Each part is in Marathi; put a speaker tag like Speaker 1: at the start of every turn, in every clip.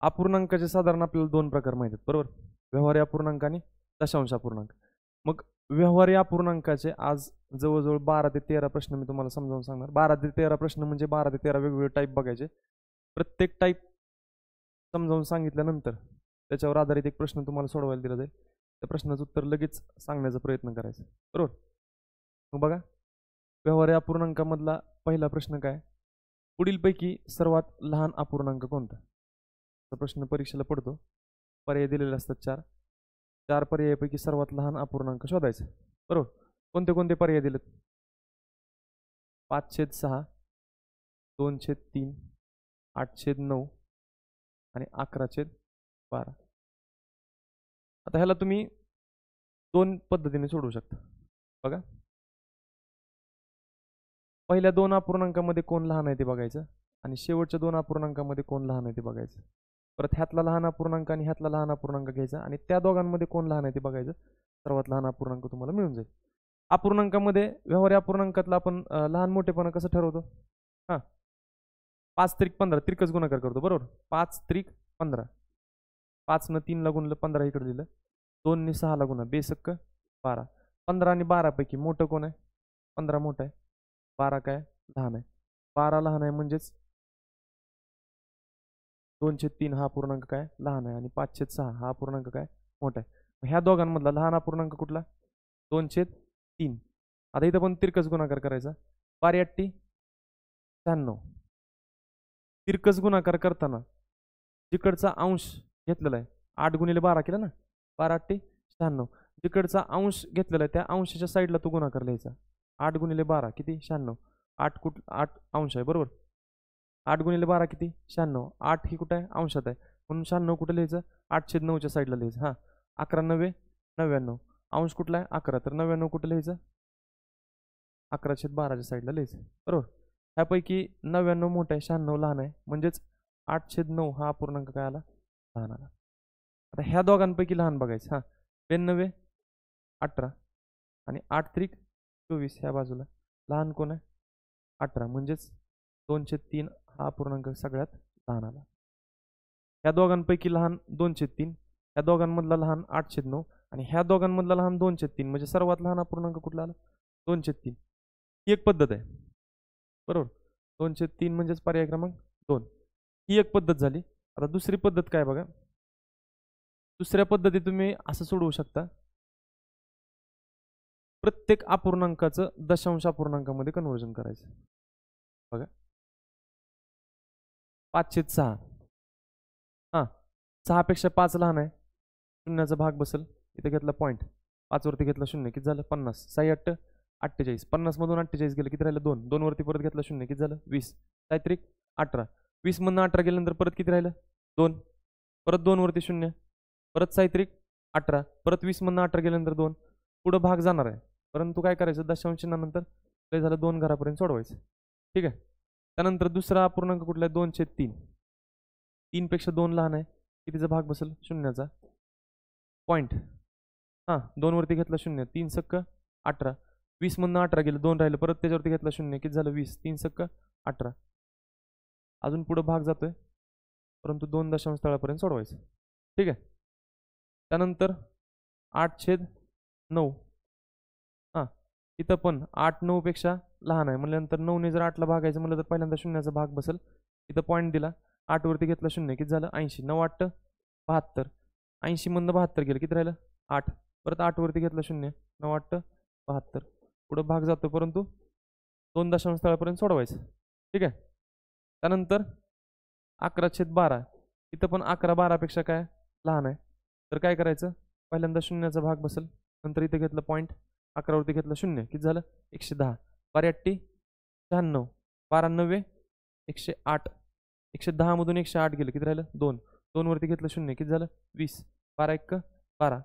Speaker 1: अपूर्णांकाचे साधारण आपल्याला दोन प्रकार माहित आहेत, बरोबर. व्यवहारी अपूर्णांक आणि दशांश अपूर्णांक. मग व्यवहारी अपूर्णांकाचे आज जवळजवळ 12 ते 13 प्रश्न मी तुम्हाला समजावून सांगणार. 12 ते 13 प्रश्न म्हणजे 12 ते 13 वेगवेगळे टाईप बघायचे. प्रत्येक टाईप समजावून सांगितल्यानंतर त्याच्यावर आधारित एक प्रश्न तुम्हाला सोडवायला दिला जाईल. त्या प्रश्नाचं उत्तर लगेच सांगण्याचा प्रयत्न करायचा, बरोबर. मग बघा, व्यवहारी अपूर्णांकामधला पहिला प्रश्न काय, पुढीलपैकी सर्वात लहान अपूर्णांक कोणता. हा प्रश्न परीक्षेला पडतो. पर्याय दिलेले असतात चार पर्यायापैकी सर्वात लहान अपूर्णांक शोधायचा, बरोबर. कोणते कोणते पर्याय दिलेत, 5/6, 2/3, 8/9 आणि 11/12. आता ह्याला तुम्ही दोन पद्धतीने सोडवू शकता. बघा, पहिल्या दोन अपूर्णांकामध्ये कोण लहान आहे ते बघायचं आणि शेवटच्या दोन अपूर्णांकामध्ये कोण लहान आहे ते बघायचं. परत ह्यातला लहान अपूर्णांक आणि ह्यातला लहान अपूर्णांक घ्यायचा आणि त्या दोघांमध्ये कोण लहान आहे ते बघायचं. सर्वात लहान अपूर्णांक तुम्हाला मिळून जाईल. अपूर्णांकामध्ये व्यवहारी अपूर्णांकातला आपण लहान मोठेपणा कसं ठरवतो, 5-15 तिरकस गुणाकार करतो, बरोबर. 5-15, 5 न 3 ला गुणलं 15 इकडे लिहिलं, 2 ने 6 ला गुणा, बेसक्क 12. 15 आणि 12 पैकी मोठं कोण आहे, 15 मोठं आहे, 12 काय लहान आहे. 12 लहान आहे म्हणजेच 2/3 हा अपूर्णांक काय लहान आहे आणि 5/6 हा अपूर्णांक काय मोठा आहे. ह्या दोघांमधला लहान अपूर्णांक कुठला, 2/3. आता इथं पण तिरकस गुणाकार करायचा, 12×8 = 96. तिरकस गुणाकार करताना जिकडचा अंश घेतलेला आहे, 8×12 केला ना, 12×8 = 96. जिकडचा अंश घेतलेला आहे त्या अंशाच्या साईडला तो गुणाकार लिहायचा. 8×12 किती, 96. 8 अंश आहे, बरोबर. 8×12 किती, 96. 8 ही कुठं आहे, अंशात आहे, म्हणून 96 कुठं लिहायचं, 8/9च्या साईडला लिहायचं. 11×9 = 99. अंश कुठला आहे, 11, तर 99 कुठं लिहायचं, 11/12च्या साईडला लिहायचं, बरोबर. ह्यापैकी 99 मोठा आहे, 96 लहान आहे, म्हणजेच 8/9 हा अपूर्णांक काय आला, लहान आला. आता ह्या दोघांपैकी लहान बघायचं. 92, 18 आणि 8×3 = 24. ह्या बाजूला लहान कोण आहे, 18, म्हणजेच 2/3 हा अपूर्णांक सगळ्यात लहान आला. ह्या दोघांपैकी लहान 2/3, ह्या दोघांमधला लहान 8/9 आणि ह्या दोघांमधला लहान 2/3, म्हणजे सर्वात लहान अपूर्णांक कुठला आला, 2/3. ही एक पद्धत आहे, बरोबर. 2/3 म्हणजेच पर्याय क्रमांक 2. ही एक पद्धत झाली. आता दुसरी पद्धत काय बघा, दुसऱ्या पद्धती तुम्ही असं सोडवू शकता, प्रत्येक अपूर्णांकाचं दशांश अपूर्णांकामध्ये कन्व्हर्जन करायचं. बघा, 5/6, 6 पेक्षा 5 लहान आहे, शून्याचा भाग बसेल, इथे घेतला पॉईंट, 5 वरती घेतला शून्य, किती झालं, 50. 6×8 = 48. 50 मधून 48 गेलं, किती राहिलं, 2. 2 वरती परत घेतला शून्य, किती झालं, 20. 7×18. 20 मधून 18 गेल्यानंतर परत किती राहिलं, 2. परत 2 वरती शून्य, परत 7×18, परत 20 मधून 18 गेल्यानंतर 2. पुढं भाग जाणार आहे, परंतु काय करायचं, दशांश चिन्हानंतर काय झालं, 2 घरापर्यंत सोडवायचं, ठीक आहे. त्यानंतर दुसरा अपूर्णांक कुठला आहे, 2/3. 3 पेक्षा 2 लहान आहे, कितीचा भाग बसेल, शून्याचा, पॉईंट. 2 वरती घेतला शून्य, 3×18. 20 मधून 18 गेलं, 2 राहिलं, परत त्याच्यावरती घेतला शून्य, किती झालं, 20. 3×18. अजून पुढे भाग जातोय, परंतु 2 दशांश तळापर्यंत सोडवायचं, ठीक आहे. त्यानंतर 8/9. इथं पण 8 9 पेक्षा लहान आहे म्हणल्यानंतर 9 ने जर 8ला भागायचं म्हणलं तर पहिल्यांदा शून्याचा भाग बसेल, इथं पॉईंट दिला, 8 वरती घेतला शून्य, किती झालं, 80. 9×8 = 72. 80 मधनं 72 गेलं, किती राहिलं, 8. परत 8 वरती घेतला शून्य, 9×8 = 72. पुढे भाग जातो, परंतु 2 दशांश तळापर्यंत सोडवायचं, ठीक आहे. त्यानंतर 11/12. इथं पण 11 12 पेक्षा काय लहान आहे, तर काय करायचं, पहिल्यांदा शून्याचा भाग बसेल, नंतर इथे घेतलं पॉईंट, 11 वरती घेतलं शून्य, किती झालं, 110. 12×8 = 96. 12×9 = 108. 110 मधून 108 गेलं, किती राहिलं, 2. 2 वरती घेतलं शून्य, किती झालं, 20. 12×1 = 12.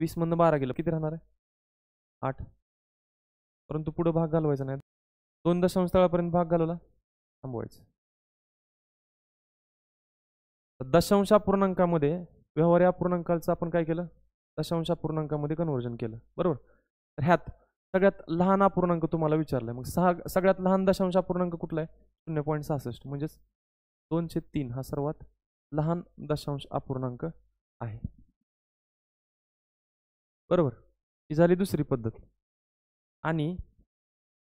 Speaker 1: 20 मधनं 12 गेलं, किती राहणार आहे, 8. परंतु पुढे भाग घालवायचा नाही, 2 दशांश तळापर्यंत भाग घालवला, थांबवायचं. दशांश अपूर्णांकामध्ये व्यवहारी अपूर्णांकाचं आपण काय केलं, दशांश अपूर्णांकामध्ये कन्व्हर्जन केलं, बरोबर. तर ह्यात सगळ्यात लहान अपूर्णांक तुम्हाला विचारलाय, मग सगळ्यात लहान दशांश अपूर्णांक कुठला आहे, 0.66, म्हणजेच 2/3 हा सर्वात लहान दशांश अपूर्णांक आहे. बरोबर, ही झाली दुसरी पद्धत. आणि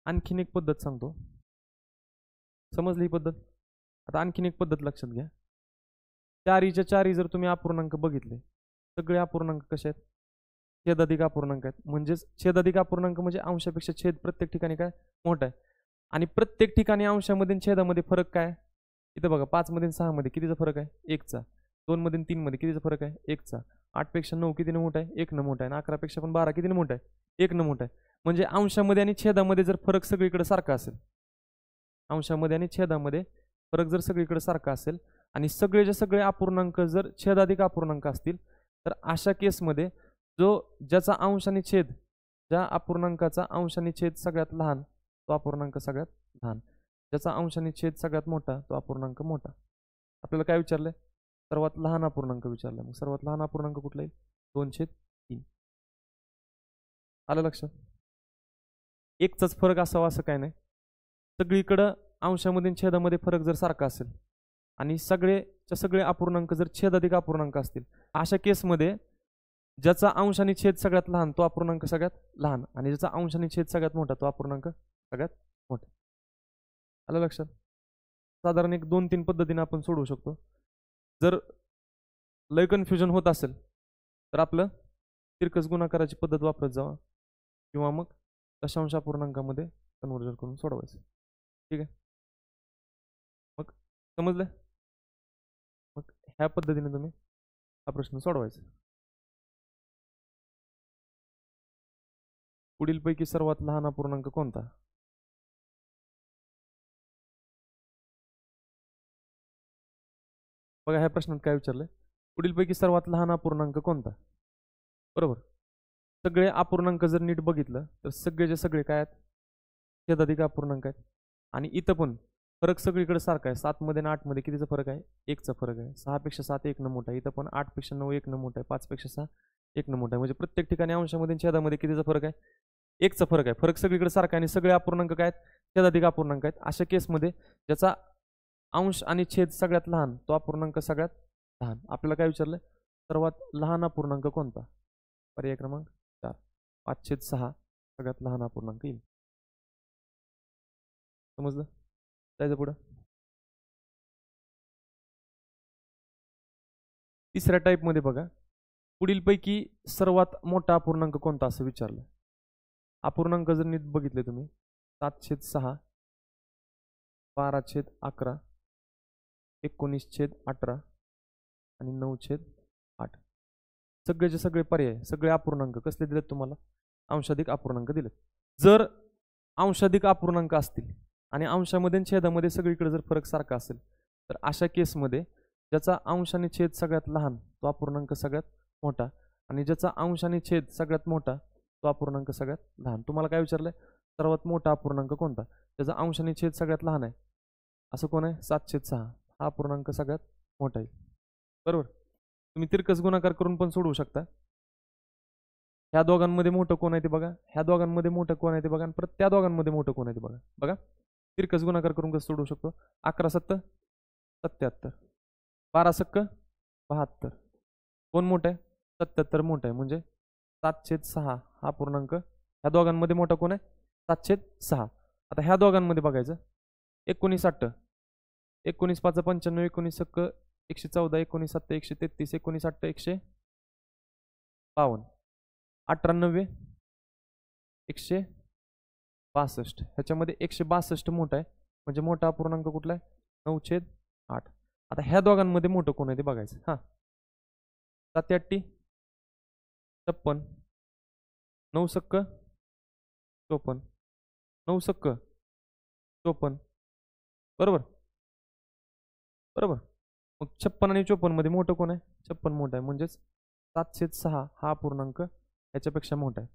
Speaker 1: आणखीन एक पद्धत सांगतो. समजली ही पद्धत? आता आणखीन एक पद्धत लक्षात घ्या. चारीच्या चारी जर तुम्ही अपूर्णांक बघितले, सगळे अपूर्णांक कसे आहेत? छेद अधिक अपूर्णांक आहेत. म्हणजेच छेद अधिक अपूर्णांक म्हणजे अंशापेक्षा छेद प्रत्येक ठिकाणी काय मोठा आहे. आणि प्रत्येक ठिकाणी अंशामध्ये छेदामध्ये फरक काय? इथं बघा, 5 मध्ये 6 मध्ये कितीचा फरक आहे? 1चा. 2 मध्ये 3 मध्ये कितीचा फरक आहे? 1चा. 8 पेक्षा 9 कितीने मोठा आहे? 1 न मोठा आहे. आणि 11 पेक्षा पण 12 कितीने मोठा आहे? 1 न मोठा आहे. म्हणजे अंशामध्ये आणि छेदामध्ये जर फरक सगळीकडे सारखा असेल, अंशामध्ये आणि छेदामध्ये फरक जर सगळीकडे सारखा असेल आणि सगळेचे सगळे अपूर्णांक जर छेदाधिक अपूर्णांक असतील, तर अशा केसमध्ये ज्याचा अंश आणि छेद, ज्या अपूर्णांकाचा अंश आणि छेद सगळ्यात लहान तो अपूर्णांक सगळ्यात लहान, ज्याचा अंश आणि छेद सगळ्यात मोठा तो अपूर्णांक मोठा. आपल्याला काय विचारलंय? सर्वात लहान अपूर्णांक विचारला. मग सर्वात लहान अपूर्णांक कुठला येईल? 2/3. आलं लक्षात? एकचाच फरक असावा असं काय नाही. सगळीकडं अंशामध्ये छेदामध्ये फरक जर सारखा असेल आणि सगळे अपूर्णांक जर छेद अधिक अपूर्णांक असतील, अशा केसमध्ये ज्याचा अंश आणि छेद सगळ्यात लहान तो अपूर्णांक सगळ्यात लहान, आणि ज्याचा अंश आणि छेद सगळ्यात मोठा तो अपूर्णांक सगळ्यात मोठा. आलं लक्षात? साधारण एक 2-3 पद्धतीने आपण सोडवू शकतो. जर लय कन्फ्युजन होत असेल तर आपलं तिरकस गुणाकाराची पद्धत वापरत जावा, किंवा मग दशांश अपूर्णांकामध्ये कन्व्हर्जन करून सोडवायचं. ठीक आहे? मग समजलं? मग ह्या पद्धतीने तुम्ही हा प्रश्न सोडवायचा. पुढीलपैकी सर्वात लहान अपूर्णांक कोणता? बघा, ह्या प्रश्नात काय विचारलंय? पुढीलपैकी सर्वात लहान अपूर्णांक कोणता? बरोबर. सगळे अपूर्णांक जर नीट बघितलं तर सगळेचे सगळे काय आहेत? छेदाधिक अपूर्णांक आहेत. आणि इथं पण फरक सगळीकडे सारखा आहे. 7 मध्ये आणि 8 मध्ये कितीचा फरक आहे? 1चा फरक आहे. 6 पेक्षा 7 1 न मोठा आहे. इथं पण 8 पेक्षा 9 1 न मोठा आहे. 5 पेक्षा 6 1 न मोठा आहे. म्हणजे प्रत्येक ठिकाणी अंशामध्ये छेदामध्ये कितीचा फरक आहे? 1चा फरक आहे. फरक सगळीकडे सारखा आहे आणि सगळे अपूर्णांक काय आहेत? छेदाधिक अपूर्णांक आहेत. अशा केसमध्ये ज्याचा अंश आणि छेद सगळ्यात लहान तो अपूर्णांक सगळ्यात लहान. आपल्याला काय विचारलंय? सर्वात लहान अपूर्णांक कोणता? पर्याय क्रमांक 4, 5/6 सगळ्यात लहान अपूर्णांक येईल. समजलं? जायचं पुढं. तिसऱ्या टाईपमध्ये बघा, पुढीलपैकी सर्वात मोठा अपूर्णांक कोणता असं विचारलं. अपूर्णांक जर नीट बघितले तुम्ही, 7/6, 12/11, 19/18 आणि 9/8. सगळेचे सगळे पर्याय, सगळे अपूर्णांक कसले दिलेत तुम्हाला? अंशाधिक अपूर्णांक दिलेत. जर अंशाधिक अपूर्णांक असतील आणि अंशामध्ये छेदामध्ये सगळीकडे जर फरक सारखा असेल, तर अशा केसमध्ये ज्याचा अंश आणि छेद सगळ्यात लहान तो अपूर्णांक सगळ्यात मोठा, आणि ज्याचा अंश आणि छेद सगळ्यात मोठा तो अपूर्णांक सगळ्यात लहान. तुम्हाला काय विचारलंय? सर्वात मोठा अपूर्णांक कोणता? त्याचा अंश आणि छेद सगळ्यात लहान आहे असं कोण आहे? 7/6. हा अपूर्णांक सगळ्यात मोठा आहे. बरोबर. तुम्ही तिरकस गुणाकार करून पण सोडवू शकता. ह्या दोघांमध्ये मोठं कोण आहे ते बघा, ह्या दोघांमध्ये मोठं कोण आहे ते बघा, आणि परत त्या दोघांमध्ये मोठं कोण आहे ते बघा. बघा, तिरकस गुणाकार करून कसं सोडवू शकतो? 11×7 77, 12×7 72. कोण मोठं आहे? 77 मोठं आहे. म्हणजे 7/6 हा पूर्णांक ह्या दोघांमध्ये मोठा कोण आहे? 7/6. आता ह्या दोघांमध्ये बघायचं, 19/8, 19×5 95, 19×1 114, 19×7 133, 19×8 152, 18×9 162. ह्याच्यामध्ये 162 मोठा आहे. म्हणजे मोठा अपूर्णांक कुठला आहे? 9/8. आता ह्या दोघांमध्ये मोठं कोण आहे ते बघायचं. हा, 7×8 56, 9×6 54, 9×6 54. बरोबर बरोबर. मग 56 आणि 54 मध्ये मोठं कोण आहे? 56 मोठा आहे. म्हणजेच 7/6 हा पूर्णांक ह्याच्यापेक्षा मोठा आहे.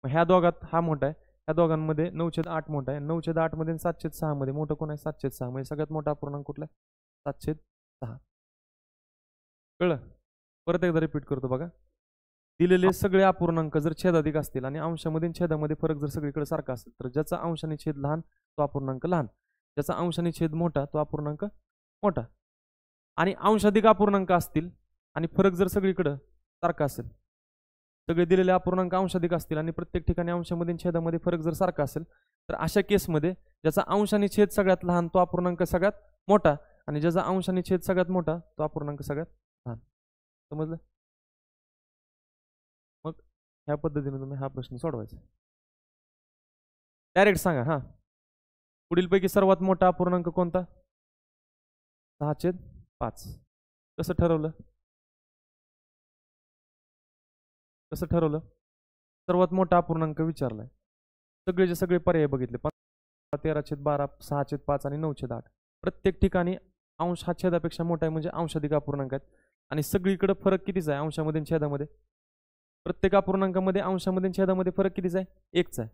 Speaker 1: मग ह्या दोघात हा मोठा आहे, ह्या दोघांमध्ये 9/8 मोठा आहे. 9/8 मध्ये 7/6 मध्ये मोठं कोण आहे? 7/6. म्हणजे सगळ्यात मोठा पूर्णांक कुठला आहे? 7/6. कळलं? परत एकदा रिपीट करतो बघा. दिलेले सगळे अपूर्णांक जर छेदाधिक असतील आणि अंशामध्ये छेदामध्ये फरक जर सगळीकडे सारखा असेल, तर ज्याचा अंश आणि छेद लहान तो अपूर्णांक लहान, ज्याचा अंश आणि छेद मोठा तो अपूर्णांक मोठा. आणि अंशाधिक अपूर्णांक असतील आणि फरक जर सगळीकडं सारखा असेल, सगळे दिलेले अपूर्णांक अंशाधिक असतील आणि प्रत्येक ठिकाणी अंशामध्ये छेदामध्ये फरक जर सारखा असेल, तर अशा केसमध्ये ज्याचा अंश आणि छेद सगळ्यात लहान तो अपूर्णांक सगळ्यात मोठा, आणि ज्याचा अंश आणि छेद सगळ्यात मोठा तो अपूर्णांक सगळ्यात लहान. समजलं? मग ह्या पद्धतीने तुम्ही हा प्रश्न सोडवायचा. डायरेक्ट सांगा. हा, पुढीलपैकी सर्वात मोठा अपूर्णांक कोणता? 6/5. कसं ठरवलं? सर्वात मोठा अपूर्णांक विचारलाय. सगळेचे सगळे पर्याय बघितले, 13/12, 6/5 आणि 9/8. प्रत्येक ठिकाणी अंश हा छेदापेक्षा मोठा आहे, म्हणजे अंशाधिक अपूर्णांक आहेत. आणि सगळीकडे फरक कितीचा आहे अंशामध्ये छेदामध्ये? प्रत्येक अपूर्णांकामध्ये अंशामध्ये छेदामध्ये फरक कितीचा आहे? 1चा आहे.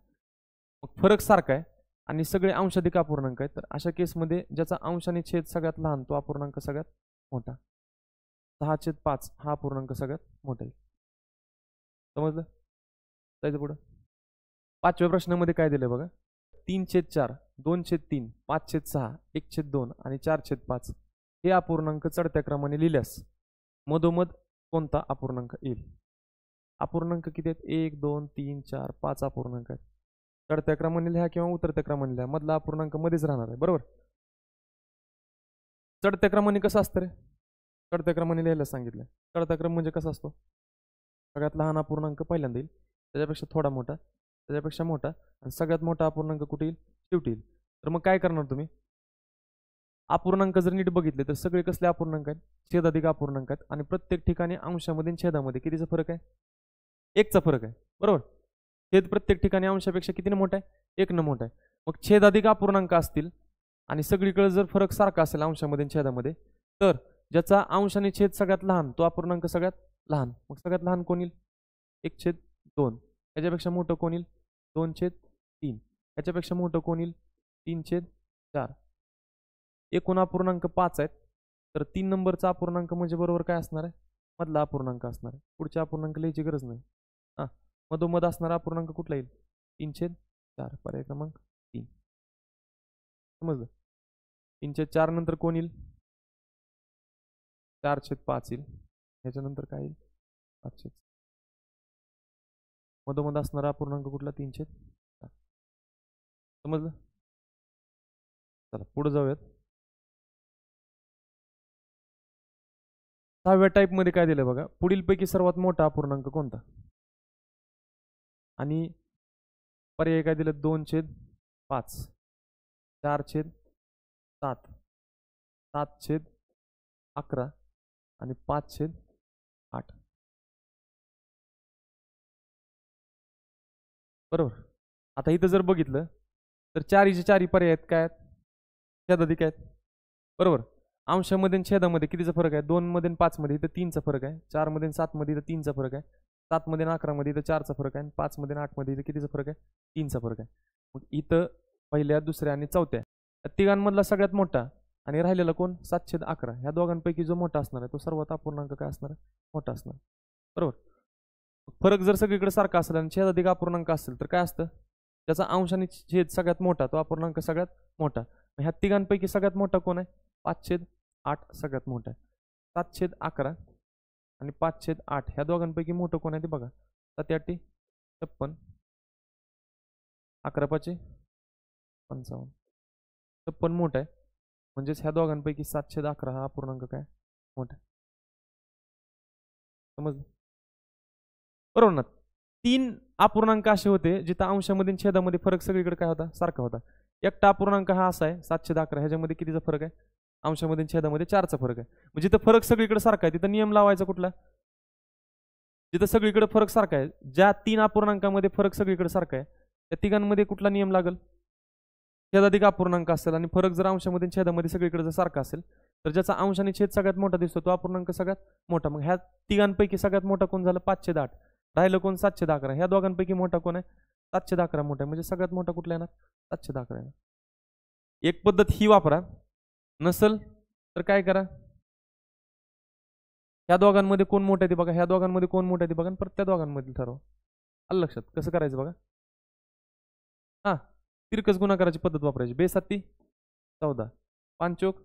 Speaker 1: मग फरक सारखा आहे आणि सगळे अंशाधिक अपूर्णांक आहेत, तर अशा केसमध्ये ज्याचा अंश आणि छेद सगळ्यात लहान तो अपूर्णांक सगळ्यात मोठा. 6/5 हा अपूर्णांक सगळ्यात मोठा आहे. समजलं? जायचं पुढं. 5व्या प्रश्नामध्ये काय दिलं बघा. 3/4, 2/3, 5/6, 1/2 आणि 4/5 हे अपूर्णांक चढत्या क्रमाने लिहिल्यास मधोमध कोणता अपूर्णांक येईल? अपूर्णांक किती आहेत? 1, 2, 3, 4, 5 अपूर्णांक आहेत. चढत्या क्रमाने लिहा किंवा उतरत्या क्रमाने लिहा, मधला अपूर्णांक मध्येच राहणार आहे. बरोबर? चढत्या क्रमाने कसं असतं रे? चढत्या क्रमाने लिहायला सांगितलं. चढता क्रम म्हणजे कसा असतो? सगळ्यात लहान अपूर्णांक पहिल्यांदा येईल, त्याच्यापेक्षा थोडा मोठा, त्याच्यापेक्षा मोठा, आणि सगळ्यात मोठा अपूर्णांक कुठे येईल? शेवटी येईल. तर मग काय करणार तुम्ही? अपूर्णांक जर नीट बघितले तर सगळे कसले अपूर्णांक आहेत? छेदाधिक अपूर्णांक आहेत. आणि प्रत्येक ठिकाणी अंशामध्ये छेदामध्ये कितीचा फरक आहे? 1चा फरक आहे. बरोबर? छेद प्रत्येक ठिकाणी अंशापेक्षा कितीने मोठा आहे? 1 मोठा आहे. मग छेदाधिक अपूर्णांक असतील आणि सगळीकडे जर फरक सारखा असेल अंशामध्ये छेदामध्ये, तर ज्याचा अंश आणि छेद सगळ्यात लहान तो अपूर्णांक सगळ्यात लहान. मग सगळ्यात लहान कोण येईल? 1/2. याच्यापेक्षा मोठं कोण येईल? 2/3. याच्यापेक्षा मोठं कोण येईल? 3/4. एकूण अपूर्णांक 5 आहेत, तर 3 नंबरचा अपूर्णांक म्हणजे बरोबर काय असणार आहे? मधला अपूर्णांक असणार आहे. पुढच्या अपूर्णांक लिहायची गरज नाही. हा, मधोमध असणारा अपूर्णांक कुठला येईल? 3/4. पर्याय क्रमांक 3. समजलं? 3/4 नंतर कोण येईल? 4/5 येईल. ह्याच्यानंतर काय येईल? 5/6. मधोमध असणारा अपूर्णांक कुठला? 3/4. समजलं? चला पुढे जाऊयात. 6व्या टाईप मध्ये काय दिलं बघा. पुढीलपैकी सर्वात मोठा अपूर्णांक कोणता? आणि पर्याय काय दिलं? 2/5, 4/7, 7/11 आणि 5/8. बरोबर? आता इथं जर बघितलं तर 4चे पर्याय आहेत. काय आहेत? छेदाधिक आहेत. बरोबर? अंशामध्ये छेदामध्ये कितीचा फरक आहे? 2 मध्ये 5 मध्ये इथं 3चा फरक आहे. 4 मध्ये 7 मध्ये इथं 3चा फरक आहे. 7 मध्ये 11 मध्ये इथं 4चा फरक आहे. 5 मध्ये 8 मध्ये इथं कितीचा फरक आहे? 3चा फरक आहे. मग इथं पहिल्या, दुसऱ्या आणि चौथ्या या तिघांमधला सगळ्यात मोठा आणि राहिलेला कोण? 7/11. ह्या दोघांपैकी जो मोठा असणार आहे तो सर्वात अपूर्णांक काय असणार आहे? मोठा असणार. बरोबर? फरक जर सगळीकडे सारखा असेल आणि छेदाधिक अपूर्णांक असेल तर काय असतं? त्याचा अंश आणि छेद सगळ्यात मोठा तो अपूर्णांक सगळ्यात मोठा. ह्या तिघांपैकी सगळ्यात मोठा कोण आहे? 5/8 सगळ्यात मोठा आहे. 7/11 आणि 5/8 ह्या दोघांपैकी मोठं कोण आहे ते बघा. 7×8 56, 11×5 55. 56 मोठा आहे, म्हणजेच ह्या दोघांपैकी 7/11 हा अपूर्णांक काय? मोठा. समजलं? बरोबर ना? 3 अपूर्णांक असे होते जिथं अंशामध्ये छेदामध्ये फरक सगळीकडे काय होता? सारखा होता. एकटा अपूर्णांक हा असा आहे 7/11. ह्याच्यामध्ये कितीचा फरक आहे? अंशामध्ये छेदामध्ये 4चा फरक आहे. म्हणजे जिथं फरक सगळीकडे सारखा आहे तिथं नियम लावायचा कुठला? जिथं सगळीकडे फरक सारखा आहे, ज्या 3 अपूर्णांकामध्ये फरक सगळीकडे सारखा आहे त्या तिघांमध्ये कुठला नियम लागेल? छेदाधिक अपूर्णांक असेल आणि फरक जर अंशामध्ये छेदामध्ये सगळीकडे जर सारखा असेल तर ज्याचा अंश आणि छेद सगळ्यात मोठा दिसतो तो अपूर्णांक सगळ्यात मोठा. मग ह्या तिघांपैकी सगळ्यात मोठा कोण झालं? 5/8. राहिलं कोण? 7/11. ह्या दोघांपैकी मोठा कोण आहे? 7/11 मोठा आहे. म्हणजे सगळ्यात मोठा कुठला येणार? 7/11 येणार. एक पद्धत ही वापरा, नसल तर काय करा, ह्या दोघांमध्ये कोण मोठं आहे ते बघा, ह्या दोघांमध्ये कोण मोठं आहे ते बघा, परत त्या दोघांमध्ये ठरवा. आलं लक्षात? कसं करायचं बघा. हा, तिरकस गुणाकाराची पद्धत वापरायची. 2 7 14, 5 चौक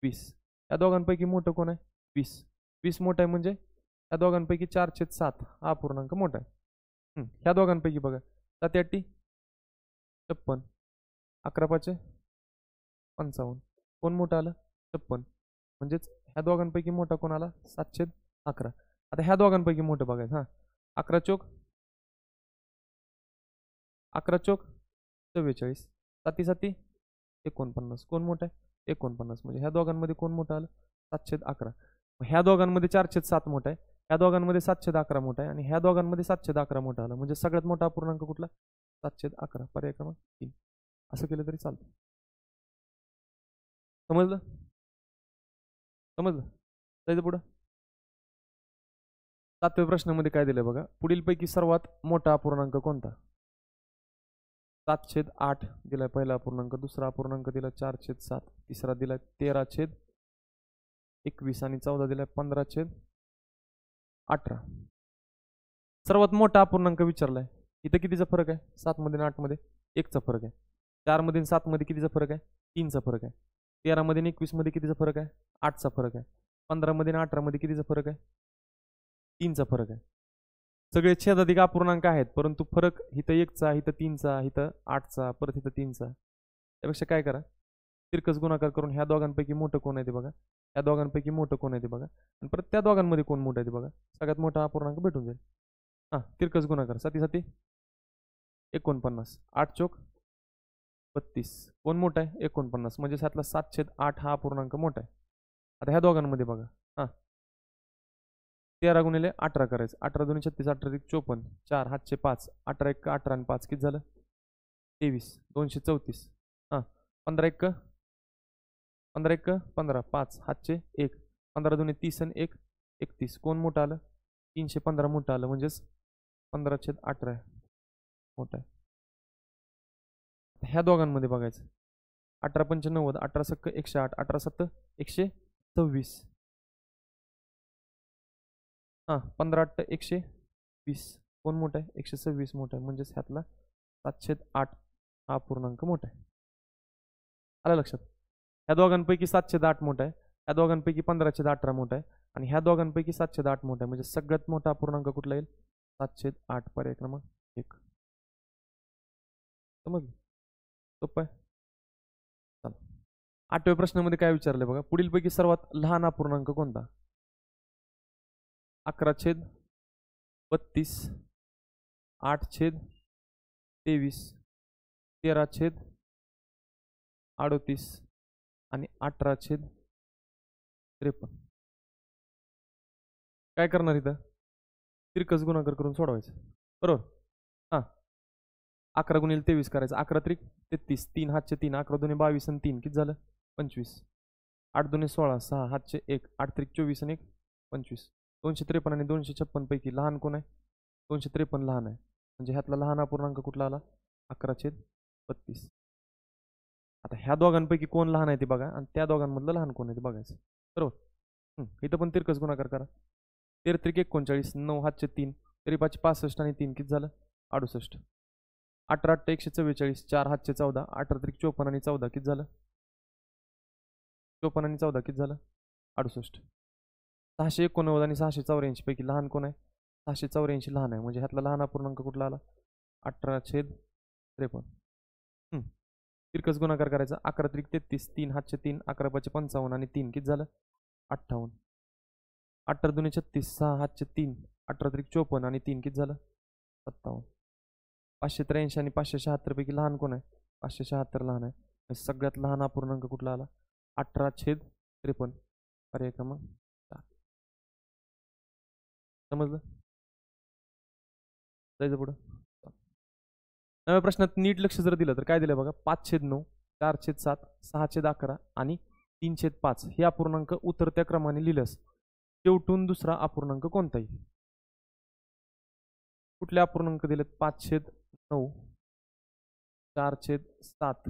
Speaker 1: 20. या दोघांपैकी मोठं कोण आहे 20. 20 मोठं आहे म्हणजे या दोघांपैकी 4/7 हा अपूर्णांक मोठा आहे. ह्या दोघांपैकी बघा 7 × 56, 11 × 55 कोण मोठं आलं 56. म्हणजेच ह्या दोघांपैकी मोठा कोण आला 7/11. आता ह्या दोघांपैकी मोठं बघायचं हा 11 चोक 44, 7 7 49 कोण मोठं आहे 49. म्हणजे ह्या दोघांमध्ये कोण मोठं आलं 7/11. ह्या दोघांमध्ये 4/7 मोठा आहे, ह्या दोघांमध्ये 7/11 मोठा आहे आणि ह्या दोघांमध्ये 7/11 मोठा आलं. म्हणजे सगळ्यात मोठा अपूर्णांक कुठला 7/11. पर्याय क्रमांक 3. असं केलं तरी चालतं. समजलं जायचं पुढं. 7व्या प्रश्नामध्ये काय दिलंय बघा, पुढीलपैकी सर्वात मोठा अपूर्णांक कोणता. 7/8 दिलाय पहिला अपूर्णांक, दुसरा अपूर्णांक दिला 4/7, तिसरा दिलाय 13/21 आणि चौथा दिलाय 15/18. सर्वात मोठा अपूर्णांक विचारलाय. इथं कितीचा फरक आहे 7 मध्ये आणि 8 मध्ये 1चा फरक आहे. 4 मध्ये आणि 7 मध्ये कितीचा फरक आहे 3चा फरक आहे. 13 मध्ये आणि 21 मध्ये कितीचा फरक आहे 8चा फरक आहे. 15 मध्ये आणि 18 मध्ये कितीचा फरक आहे 3चा फरक आहे. सगळे छेदाधिक अपूर्णांक आहेत, परंतु फरक इथं 1चा, इथं 3चा, इथं 8चा, परत इथं 3चा. त्यापेक्षा काय करा तिरकस गुणाकार करून ह्या दोघांपैकी मोठं कोण आहे ते बघा, ह्या दोघांपैकी मोठं कोण आहे ते बघा आणि परत त्या दोघांमध्ये कोण मोठं आहे ते बघा. सगळ्यात मोठा अपूर्णांक भेटून जाईल. तिरकस गुणाकार 7 7 49, 8 चोक 32 कोण मोठा आहे 49. म्हणजे ह्यातला 7/8 हा अपूर्णांक मोठा आहे. आता ह्या दोघांमध्ये बघा 13 × 18 करायचं. 18 2 36, 18 1 54, 4 हातचे 5, 18 1 18 आणि 5 किती झालं 23, 234. 15 1 15, 5 हातचे 1, 15 2 30 आणि 1 31 कोण मोठं आलं 315 मोठं आलं. म्हणजेच 15/18 मोठा आहे. ह्या दोघांमध्ये बघायचं 18 पंच 90, 18 सक्क 108, 18 7 126. 15 8 120 कोण मोठा आहे 126 मोठा आहे. म्हणजेच ह्यातला 7/8 हा अपूर्णांक मोठा आहे. आलं लक्षात. ह्या दोघांपैकी 7/8 मोठा आहे, ह्या दोघांपैकी 15/18 मोठा आहे आणि ह्या दोघांपैकी 7/8 मोठा आहे. म्हणजे सगळ्यात मोठा अपूर्णांक कुठला येईल 7/8. पर्याय क्रमांक 1. समजलं सोपं आहे. चला 8व्या प्रश्नामध्ये काय विचारलंय बघा, पुढीलपैकी सर्वात लहान अपूर्णांक कोणता. 11/32, 8/23, 13/38 आणि 18/53. काय करणार इथं तिरकस गुणाकार करून सोडवायचं बरोबर. 11 × 23 करायचं. 11 3 33, 3 हातचे 3, 11 2 22 आणि 3 किती झालं 25, 8 2 16, 6 हातचे 1, 8 3 24 आणि 1 25. 253 आणि 256 पैकी लहान कोण आहे 253 लहान आहे. म्हणजे ह्यातला लहान अपूर्णांक कुठला आला 11/32. आता ह्या दोघांपैकी कोण लहान आहे ते बघा आणि त्या दोघांमधलं लहान कोण आहे ते बघायचं बरोबर. इथं पण तिरकस गुणाकार करा. 13 3 39, 9 हातचे 3, 3 5 65 आणि 3 किती झालं 68, 18 8 144, 4 हातचे 14, 18 3 54 आणि 14 किती झालं 54 आणि 14 किती झालं 68. 689 आणि 684 पैकी लहान कोण आहे 684 लहान आहे. म्हणजे ह्यातला लहान अपूर्णांक कुठला आला 18/53. तिरकस गुणाकार करायचा. 11 3 33, 3 हातचे 3, 11 5 55 आणि 3 किती झालं 58, 18 2 36, 6 हातचे 3, 18 3 54 आणि 3 किती झालं 57. 583 आणि 576 पैकी लहान कोण आहे 576 लहान आहे. सगळ्यात लहान अपूर्णांक कुठला आला 18/53. पर्याय क्रमांक 4. समजलं जायचं पुढं. 9व्या प्रश्नात नीट लक्ष जर दिलं तर काय दिलं बघा 5/9, 4/7, 6/11 आणि 3/5 हे अपूर्णांक उतरत्या क्रमाने लिहिलंस शेवटून दुसरा अपूर्णांक कोणताही. कुठले अपूर्णांक दिलेत 5/9, 4/7,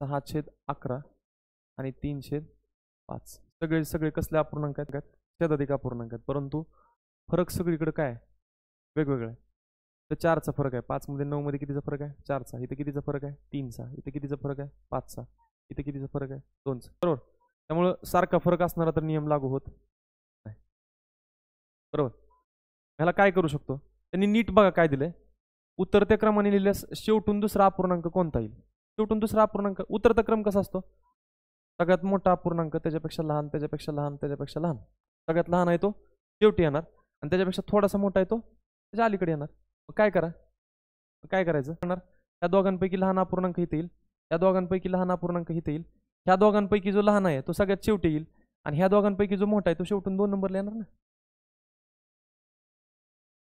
Speaker 1: 6/11 आणि 3/5. सगळे कसले अपूर्णांक आहेत छेदाधिक अपूर्णांक आहेत, परंतु फरक सगळीकडे काय वेगवेगळा आहे. तर 4चा फरक आहे. 5 मध्ये 9 मध्ये कितीचा फरक आहे 4चा. इथे कितीचा फरक आहे 3चा. इथे कितीचा फरक आहे 5चा. इथे कितीचा फरक आहे 2चा बरोबर. त्यामुळं सारखा फरक असणारा तर नियम लागू होत नाही. बरोबर. ह्याला काय करू शकतो, त्यांनी नीट बघा काय दिलंय, उतरत्या क्रमाने लिहिल्यास शेवटून दुसरा अपूर्णांक कोणता येईल. शेवटून दुसरा अपूर्णांक, उतरता क्रम कसा असतो, सगळ्यात मोठा अपूर्णांक त्याच्यापेक्षा लहान, त्याच्यापेक्षा लहान, त्याच्यापेक्षा लहान. सगळ्यात लहान आहे तो शेवटी येणार आणि त्याच्यापेक्षा थोडासा मोठा आहे तो त्याच्या अलीकडे येणार. मग काय करा, काय करायचं, त्या दोघांपैकी लहान अपूर्णांक इथे येईल, त्या दोघांपैकी लहान अपूर्णांक इथे येईल, ह्या दोघांपैकी जो लहान आहे तो सगळ्यात शेवटी येईल आणि ह्या दोघांपैकी जो मोठा आहे तो शेवटून 2 नंबरला येणार ना.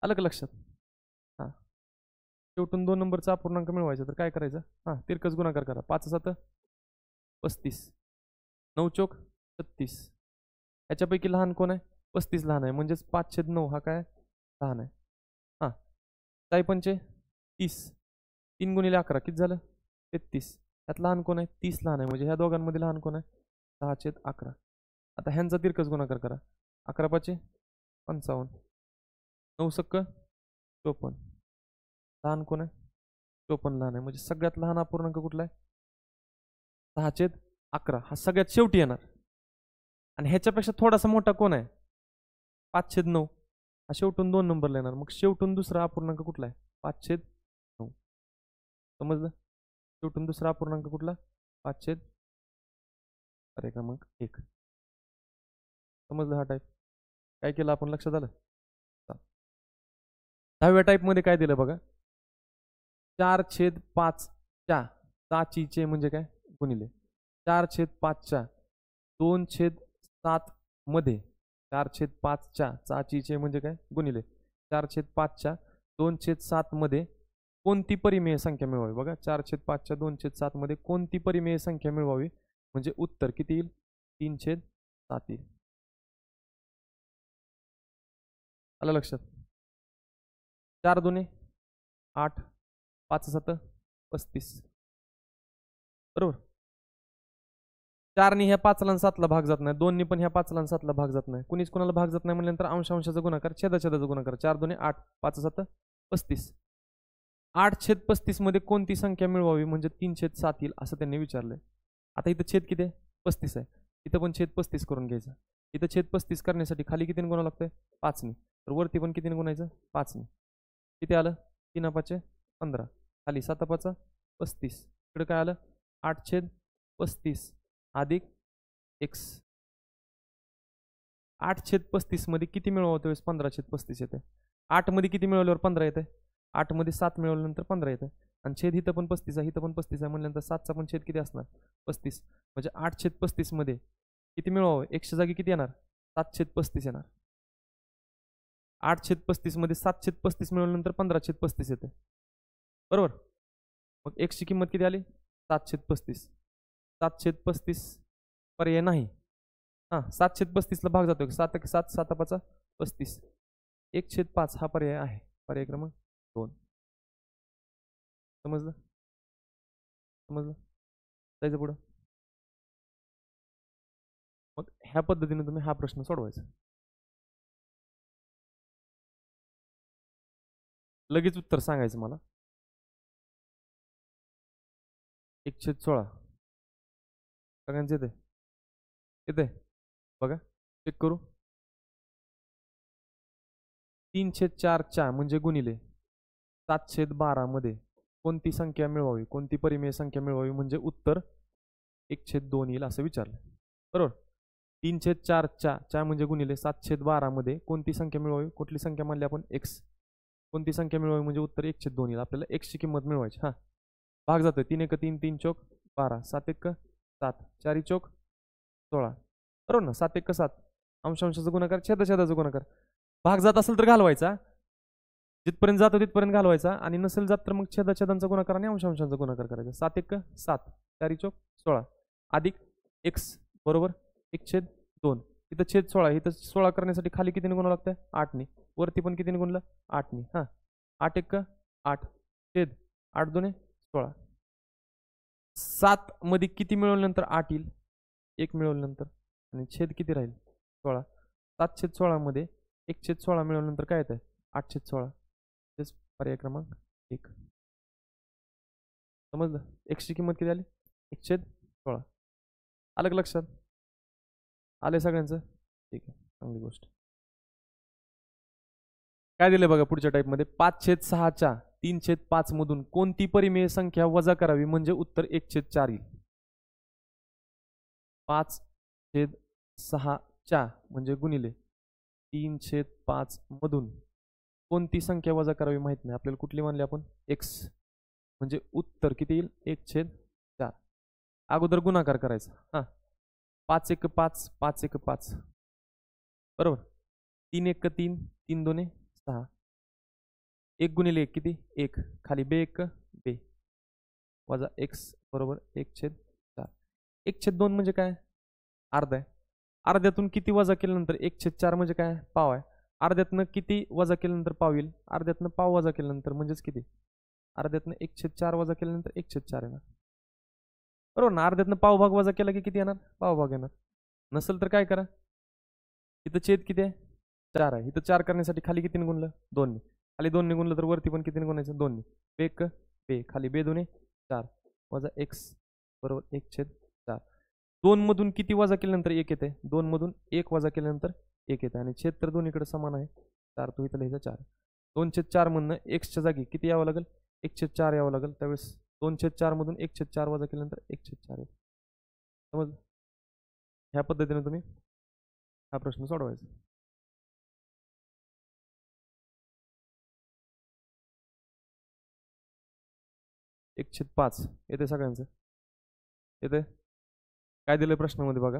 Speaker 1: आलं का लक्षात. हां, शेवटून 2 नंबरचा अपूर्णांक मिळवायचा तर काय करायचं, हां तिरकस गुणाकार करा. 5 7 35, 9 चौक 36. ह्याच्यापैकी लहान कोण आहे, 35 लहान आहे, म्हणजेच 5/9 हा काय लहान आहे. हां, 5 30, 3 गुणिले 11 किती झालं 33. त्यात लहान कोण आहे, 30 लहान आहे, म्हणजे ह्या दोघांमध्ये लहान कोण आहे, 6/11. आता ह्यांचा तिरकस गुणाकार करा. 11 5 55, 9 सक्क 54. लहान कोण आहे, 54 लहान आहे, म्हणजे सगळ्यात लहान अपूर्णांक कुठला आहे, 6/11 हा सगळ्यात शेवटी येणार. आणि ह्याच्यापेक्षा थोडासा मोठा कोण आहे, 5/9 हा शेवटून 2 नंबरला येणार. मग शेवटून दुसरा अपूर्णांक कुठला आहे, 5/9. समजलं, शेवटून दुसरा अपूर्णांक कुठला, 5 पर्याय क्रमांक 1. समजलं हा टाईप. काय केलं आपण, लक्षात आलं. 10व्या टाईपमध्ये काय दिलं बघा, 4/5 च्या चाचीचे म्हणजे काय गुणिले 4/5 च्या 2/7 मध्ये 4/5 च्या चाचीचे म्हणजे काय गुणिले 4/5 च्या 2/7 मध्ये कोणती परिमेय संख्या मिळवावी. बघा 4/5 च्या 2/7 मध्ये कोणती परिमेय संख्या मिळवावी म्हणजे उत्तर किती येईल, 3/7 येईल. आलं लक्षात. 4 2 8, 5 7 35. बरोबर. 4नी ह्या 5ला आणि 7ला भाग जात नाही, 2नी पण ह्या 5ला आणि 7ला भाग जात नाही, कुणीच कोणाला भाग जात नाही म्हणल्यानंतर अंशांशाचा गुणाकार छेदाछेदाचा गुणाकार. 4 2 8, 5 7 35. 8/35 मध्ये कोणती संख्या मिळवावी म्हणजे 3/7 येईल असं त्यांनी विचारलंय. आता इथं छेद किती आहे, 35 आहे, इथं पण छेद 35 करून घ्यायचा. इथं छेद 35 करण्यासाठी खाली किती गुणावं लागतंय, 5नी, तर वरती पण किती गुणायचं, 5नी. किती आलं, 3 5 15, खाली 7 5 35, इकडे काय आलं 8/35 अधिक x. 8/35 मध्ये किती मिळवावं त्यावेळेस 15/35 येते. 8 मध्ये किती मिळवल्यावर 15 येते, 8 मध्ये 7 मिळवल्यानंतर 15 येते आणि छेद इथं पण 35 आहे, इथं पण 35 आहे म्हणल्यानंतर 7चा पण छेद किती असणार 35. म्हणजे 8/35 मध्ये किती मिळवावं, x जागी किती येणार 7/35 येणार. 8/35 मध्ये 7/35 मिळवल्यानंतर 15/35 येते. बरोबर. मग x ची किंमत किती आली 7/35. 7/35 पर्याय नाही. हां 7/35 ला भाग जातो, 7 7 7 5 35, 1/5 हा पर्याय आहे, पर्याय क्रमांक 2. समजलं, समजलं, जायचं पुढं. मग ह्या पद्धतीने तुम्ही हा प्रश्न सोडवायचा. लगेच उत्तर सांगायचं मला. 1/16 सगळ्यांचे येते, येते बघा चेक करू. 3/4 च्या म्हणजे गुणिले 7/12 मध्ये कोणती संख्या मिळवावी, कोणती परिमेय संख्या मिळवावी म्हणजे उत्तर 1/2 येईल असं विचारलं. बरोबर. 3/4 च्या म्हणजे गुणिले 7/12 मध्ये कोणती संख्या मिळवावी, कुठली संख्या मानली आपण x, कोणती संख्या मिळवावी म्हणजे उत्तर 1/2 येईल. आपल्याला x ची किंमत मिळवायची. हा भाग जातोय, 3 1 3 3 चौक 12, 7 1 7, 4 चौक 16. बरोबर ना, 7 1 7 अंशांशाचा गुणाकार छेदाछेदाचा गुणाकार. भाग जात असेल तर घालवायचा, जिथपर्यंत जातो तिथपर्यंत घालवायचा आणि नसेल जात तर मग छेदाछेदांचा गुणाकार आणि अंशांशांचा गुणाकार करायचा. 7 1 7, 4 चौक 16 अधिक x बरोबर 1/2. इथं छेद 16, इथं 16 करण्यासाठी खाली किती गुणावं लागतं 8नी, वरती पण किती गुणलं 8नी. हां 8 1 8 छेद 8 2 16. 7 मध्ये किती मिळवल्यानंतर 8 येईल, 1 मिळवल्यानंतर आणि छेद किती राहील 16. 7/16 मध्ये 1/16 मिळवल्यानंतर काय येतं 8/16. तेच पर्याय क्रमांक 1. समजलं. x ची किंमत किती आली 1/16. आलं का लक्षात. आले सगळ्यांचं? ठीक आहे, चांगली गोष्ट. काय दिले बघा पुढच्या टाईपमध्ये, 5/6च्या 3/5 मधून कोणती परिमेय संख्या वजा करावी म्हणजे उत्तर 1/4 येईल. 5/6च्या म्हणजे गुणिले 3/5 मधून कोणती संख्या वजा करावी माहित नाही आपल्याला, कुठली मानली आपण, x, म्हणजे उत्तर किती येईल 1/4. अगोदर गुणाकार करायचा. हा, 5 1 5, 5 1 5, बरोबर. 3 1 3, 3 2 6, 1 गुणिले 1 किती 1, खाली बे 1 बे, वजा x बरोबर 1/4. 1/2 म्हणजे काय, अर्धा आहे. अर्ध्यातून किती वजा केल्यानंतर 1/4 म्हणजे काय, पाव आहे. अर्ध्यातनं किती वजा केल्यानंतर पाव येईल, अर्ध्यातनं पाव वजा केल्यानंतर म्हणजेच किती, अर्ध्यातनं 1/4 वजा केल्यानंतर 1/4 येणार, बरोबर ना. अर्ध्यातनं पाव भाग वजा केला की किती येणार, पाव भाग येणार. नसेल तर काय करा, इथं छेद किती आहे 4 आहे, इथं 4 करण्यासाठी खाली कितीने गुणलं 2ने, खाली 2ने गुणलं तर वरती पण कितीने गुणायचं 2ने, बे 1 बे, खाली बे 2 4, वजा x बरोबर 1/4. 2 मधून किती वजा केल्यानंतर 1 येते, 2 मधून 1 वजा केल्यानंतर 1 येते, आणि छेद तर दोन्हीकडे समान आहे, 4 तो इथं लिहायचा 4. 2/4 मधनं x च्या जागी किती यावं लागेल, 1/4 यावं लागेल. त्यावेळेस 2/4 मधून 1/4 वजा केल्यानंतर 1/4 येते. समज, ह्या पद्धतीने तुम्ही हा प्रश्न सोडवायचा. एक छेद 5 येते सगळ्यांचं, येते. काय दिलंय प्रश्नामध्ये बघा,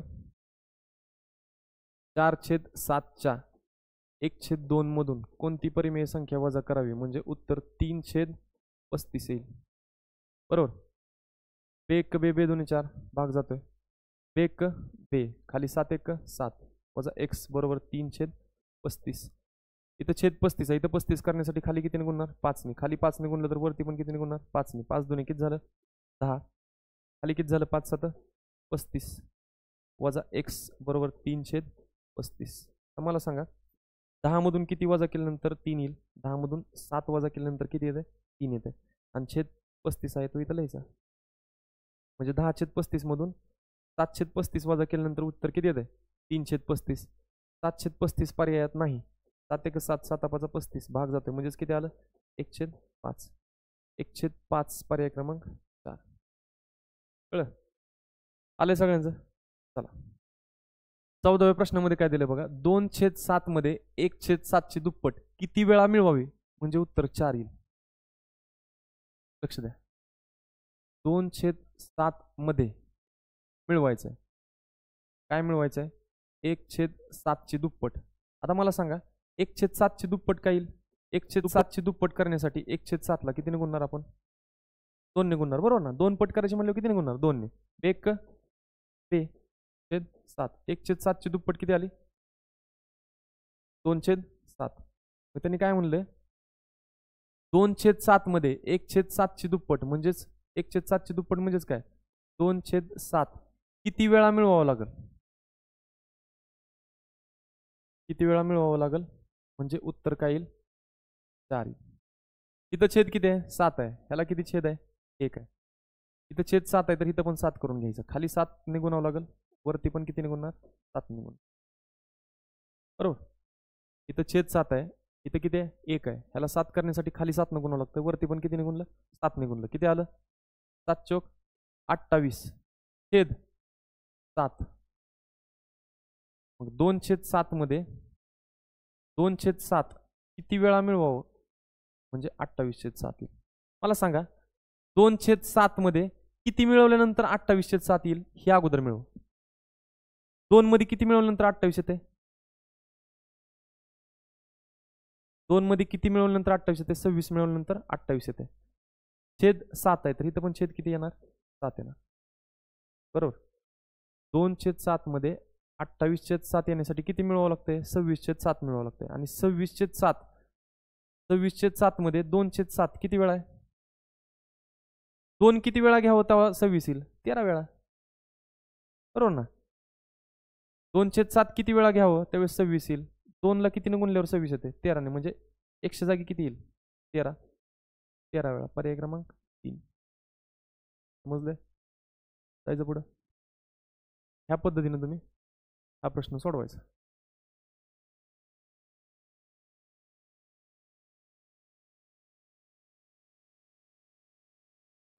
Speaker 1: 4/7च्या 1/2 मधून कोणती परिमेय संख्या वजा करावी म्हणजे उत्तर 3/35 येईल, बरोबर. बे 1 बे बे 2 4 भाग जातोय, बे 1 बे, खाली 7 1 7, वजा x बरोबर 3/35. इथं छेद 35 आहे, इथं 35 करण्यासाठी खाली कितीने गुणणार 5ने, खाली 5ने गुणलं तर वरती पण कितीने गुणणार 5ने, 5 2 किती झालं 10, खाली किती झालं 5 7 35, वजा x बरोबर 3/35. तर मला सांगा 10 मधून किती वजा केल्यानंतर 3 येईल, 10 मधून 7 वजा केल्यानंतर किती येते 3 येते, आणि छेद 35 आहे तो इथं लिहायचा, म्हणजे 10/35 मधून 7/35 वजा केल्यानंतर उत्तर किती येते 3/35. 7/35 पर्यायात नाही, 7 1 7 7 5 35 भाग जातोय, म्हणजेच किती आलं 1/5. 1/5 पर्याय क्रमांक 4. कळलं, आले सगळ्यांचं. चला 14व्या प्रश्नामध्ये काय दिलं बघा, 2/7 मध्ये 1/7 ची दुप्पट किती वेळा मिळवावी म्हणजे उत्तर 4 येईल. लक्ष द्या, 2/7 मध्ये मिळवायचं आहे, काय मिळवायचं आहे 1/7 ची दुप्पट. आता मला सांगा 1/7 ची दुप्पट काय येईल, 1/7 ची दुप्पट करण्यासाठी 1/7 ला कितीने गुणणार आपण, 2 ने गुणणार, बरोबर ना. 2 पट करायची म्हणल्यावर कितीने गुणणार 2 ने, बे 1 बे छेद 7, 1/7 ची दुप्पट किती आली 2/7. मग त्यांनी काय म्हणलंय 2/7 मध्ये 1/7 ची दुप्पट म्हणजेच 1/7 ची दुप्पट म्हणजेच काय 2/7 किती वेळा मिळवावं लागेल, किती वेळा मिळवावं लागेल म्हणजे उत्तर काय येईल 4 येईल. इथं छेद किती आहे 7 आहे, ह्याला किती छेद आहे 1 आहे, इथं छेद 7 आहे तर इथं पण 7 करून घ्यायचं, खाली 7 ने गुणावं लागेल, वरती पण किती गुणणार 7 ने गुण, बरोबर. इथं छेद 7 आहे, इथं किती आहे 1 आहे, ह्याला 7 करण्यासाठी खाली 7 ने गुणावं लागतं, वरती पण किती गुणलं 7 ने गुणलं, किती आलं 7 चोक 28 छेद 7. मग 2/7 मध्ये 2/7 किती वेळा मिळवावं म्हणजे 28/7 येईल. मला सांगा 2/7 मध्ये किती मिळवल्यानंतर 28/7 येईल हे अगोदर मिळव. 2 मध्ये किती मिळवल्यानंतर 28 येते, 2 मध्ये किती मिळवल्यानंतर 28 येते, 26 मिळवल्यानंतर 28 येते, छेद 7 आहे तर इथं पण छेद किती येणार 7 येणार, बरोबर. 2/7 मध्ये 28/7 येण्यासाठी किती मिळवावं लागतंय 26/7 मिळवावं लागतंय, आणि 26/7 मध्ये 2/7 किती वेळा आहे, 2 किती वेळा घ्यावं तेव्हा 26 येईल 13 वेळा, बरोबर ना. 2/7 किती वेळा घ्यावं त्यावेळेस 26 येईल, 2 ला कितीने गुणल्यावर 26 येते 13 ने, म्हणजे 100 जागी किती येईल 13, 13 वेळा, पर्याय क्रमांक 3. समजले, जायचं पुढं. ह्या पद्धतीने तुम्ही हा प्रश्न सोडवायचा.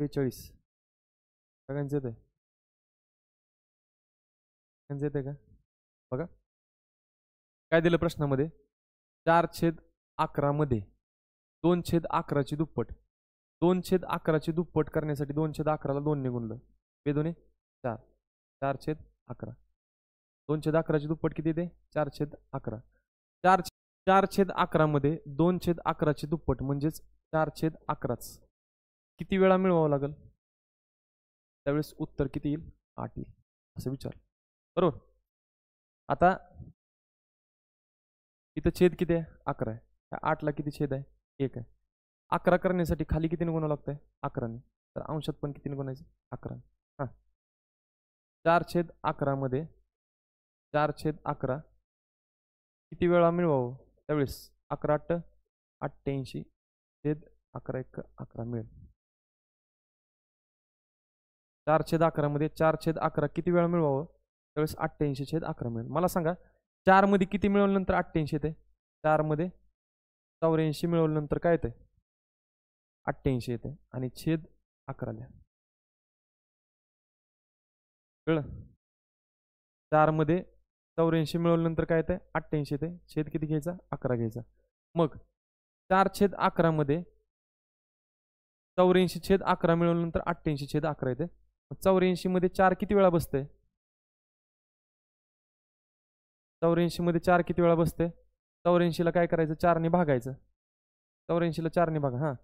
Speaker 1: बेचाळीस सगळ्यांचं येते, सगळ्यांचं येते का बघा. काय दिलं प्रश्नामध्ये? 4/11 मध्ये 2/11ची दुप्पट. 2/11ची दुप्पट करण्यासाठी 2/11ला 2 ने गुणलं. बेदोने 4. 4/11. 2/11ची दुप्पट किती येते? 4/11. 4/11 मध्ये 2/11ची दुप्पट म्हणजेच 4/11च किती वेळा मिळवावं लागेल? त्यावेळेस उत्तर किती येईल? 8 येईल असं विचार. बरोबर. आता इथं छेद किती आहे? 11 आहे. त्या 8ला किती छेद आहे? 1 आहे. 11 करण्यासाठी खाली कितीने गुणावं लागतंय? 11ने. तर अंशात पण कितीने गुणायचं? 11. हां. 4/11 मध्ये 4/11 किती वेळा मिळवावं? त्यावेळेस 11/8 88 छेद 11/1 11 मिळेल. 4/11 मध्ये 4/11 किती वेळा मिळवावं? त्यावेळेस 88/11 मिळेल. मला सांगा 4 मध्ये किती मिळवल्यानंतर 88 येते? 4 मध्ये 84 मिळवल्यानंतर काय येते? 88 येते. आणि छेद 11 लिहा. कळलं? 4 मध्ये 84 मिळवल्यानंतर काय येते? 88 येते. छेद किती घ्यायचा? 11 घ्यायचा. मग 4/11 मध्ये 84/11 मिळवल्यानंतर 88/11 येते. 84 मध्ये 4 किती वेळा बसते? 84 मध्ये 4 किती वेळा बसते? 84ला काय करायचं? 4 ने भागायचं. 84ला 4 ने भागा. हां.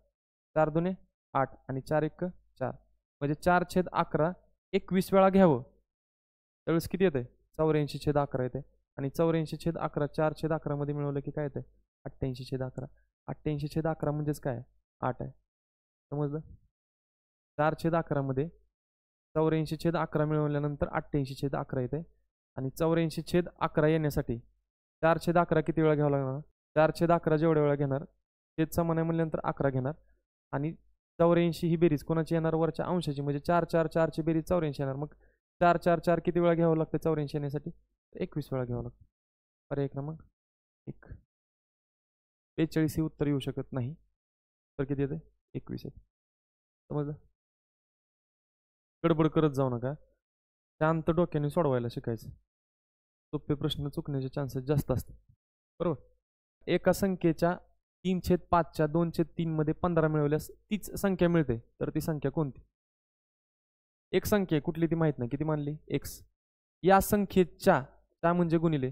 Speaker 1: 4 दुने 8 आणि 4/1 4. म्हणजे 4/11 21 वेळा घ्यावं. त्यावेळेस किती येते? 84/11 येते. आणि 84/11 4/11 मध्ये मिळवलं की काय येते? 88/11. 88/11 म्हणजेच काय? 8 आहे. समजलं? 4/11 मध्ये 84/11 मिळवल्यानंतर 88/11 येते. आणि 84/11 येण्यासाठी 4/11 किती वेळा घ्यावा लागणार? 4/11 जेवढ्या वेळा घेणार छेद समान आहे म्हणल्यानंतर 11 घेणार. आणि 84 ही बेरीज कोणाची येणार? वरच्या अंशाची. म्हणजे 4 4 4 ची बेरीज 84 येणार. मग 4 4 4 किती वेळा घ्यावं लागतं 84 येण्यासाठी? 21 वेळा घ्यावं लागतं. पर्याय क्रमांक 1. 42 ही उत्तर येऊ शकत नाही. तर किती येते? 21 येते. समजलं? गडबड करत जाऊ नका. शांत डोक्याने सोडवायला शिकायचं. सोपे प्रश्न चुकण्याचे चान्सेस जास्त असतात. बरोबर. एका संख्येच्या 3/5च्या 2/3 मध्ये 15 मिळवल्यास तीच संख्या मिळते. तर ती संख्या कोणती? एक संख्या कुठली ती माहित नाही. किती मानली? x. या संख्येच्या म्हणजे गुणिले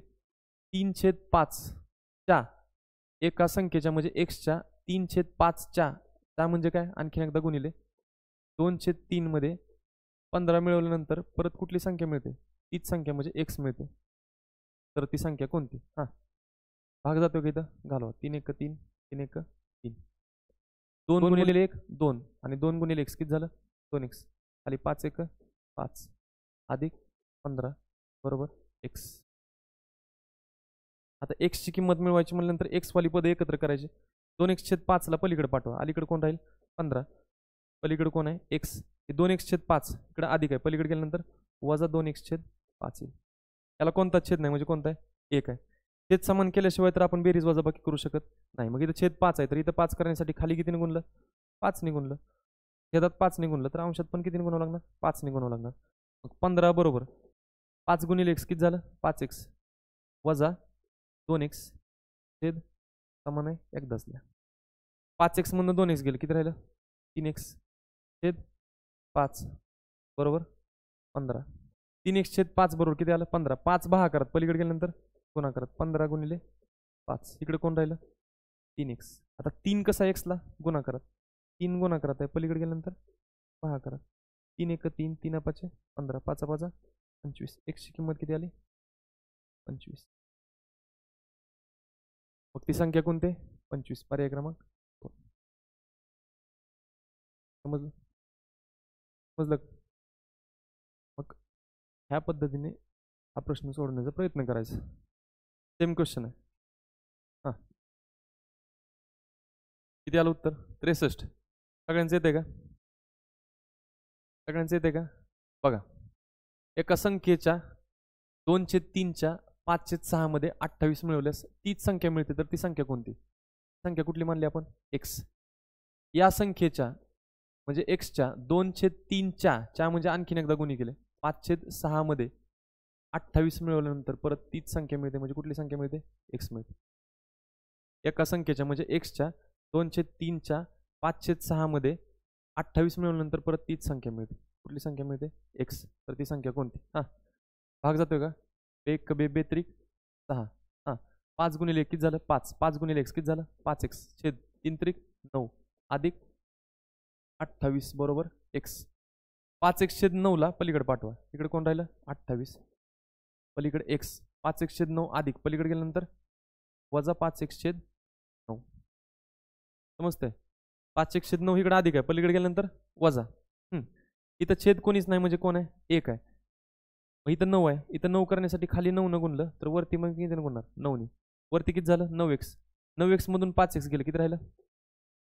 Speaker 1: 3/5च्या एका संख्येच्या म्हणजे xच्या 3/5च्या म्हणजे काय? आणखीन एकदा गुणिले 2/3 मध्ये 15 मिळवल्यानंतर परत कुठली संख्या मिळते? तीच संख्या म्हणजे x मिळते. तर ती संख्या कोणती? हां. भाग जातो का इथं? घालवा. 3×1 3 3×1 3. 2 गुणिले 1 2 आणि 2 गुणिले x किती झालं? 2x. खाली 5×1 5 अधिक 15 बरोबर x. आता x ची किंमत मिळवायची म्हणल्यानंतर x वाली पद एकत्र करायची. 2x/5 ला पलीकडे पाठवा. अलीकडे कोण राहील? 15. पलीकडे कोण आहे? x. 2x/5 इकडे अधिक आहे. पलीकडे गेल्यानंतर वजा 2x/5 येईल. याला कोणताच छेद नाही म्हणजे कोणता आहे? 1 आहे. छेद समान केल्याशिवाय तर आपण बेरीज वजाबाकी करू शकत नाही. मग इथं छेद 5 आहे. तर इथं 5 करण्यासाठी खाली कितीने गुणलं? 5 ने गुणलं. छेदात 5 ने गुणलं तर अंशात पण कितीने गुणावं लागणार? 5 ने गुणावं लागणार. मग 15 बरोबर 5 गुणिले x किती झालं? 5x वजा 2x छेद समान आहे एकदाच लिहा. 5x मधून 2x गेलं किती राहिलं? 3x छेद 5 बरोबर 15. 3x/5 बरोबर किती आलं? 15. 5 भागाकारात पलीकडे गेल्यानंतर गुणाकारात 15 गुणिले 5. इकडे कोण राहिलं? 3x. आता 3 कसा x ला? गुणाकारात. 3 गुणाकारात आहे. पलीकडे गेल्यानंतर भागाकारात. 3×1 3 3×5 15 5×5 25. x ची किंमत किती आली? 25. मग ती संख्या कोणती? 25. पर्याय क्रमांक 2. समजलं? समजलं? मग ह्या पद्धतीने हा प्रश्न सोडवण्याचा प्रयत्न करायचा. सेम क्वेश्चन आहे. हां. किती आलं उत्तर? 63. सगळ्यांचं येते का? सगळ्यांचं येते का? बघा. एका संख्येच्या 2/3च्या 5/6 मध्ये 28 मिळवल्यास तीच संख्या मिळते, तर ती संख्या कोणती? संख्या कुठली मानली आपण? एक्स. या संख्येच्या म्हणजे एक्सच्या 2/3च्या म्हणजे आणखीन एकदा गुणी केले 5/6 मध्ये 28 मिळवल्यानंतर परत तीच संख्या मिळते, म्हणजे कुठली संख्या मिळते? एक्स मिळते. एका संख्येच्या म्हणजे एक्सच्या 2/3च्या 5/6 मध्ये 28 मिळवल्यानंतर परत तीच संख्या मिळते, कुठली संख्या मिळते? एक्स. तर ती संख्या कोणती? हा भाग जातोय का? 1 बे 6. हा 5 गुणिले 1 किती झालं? 5. 5 गुणिले x किती झालं? 5x छेद 3 त्रिक 9 अधिक 28 बरोबर x. 5x छेद 9 ला पलीकडे पाठवा, इकडे कोण राहिलं? 28 पलीकडे x. 5x छेद 9 अधिक पलीकडे गेल्यानंतर वजा 5x छेद 9. समजतंय? 5x छेद 9 इकडे अधिक आहे, पलीकडे गेल्यानंतर वजा. इथं छेद कोणीच नाही, म्हणजे कोण आहे? 1 आहे. मग इथं 9 आहे, इथं 9 करण्यासाठी खाली 9 न गुणलं तर वरती मग किती गुणणार? 9 ने. वरती किती झालं? 9x. 9x मधून 5x गेलं, किती राहिलं?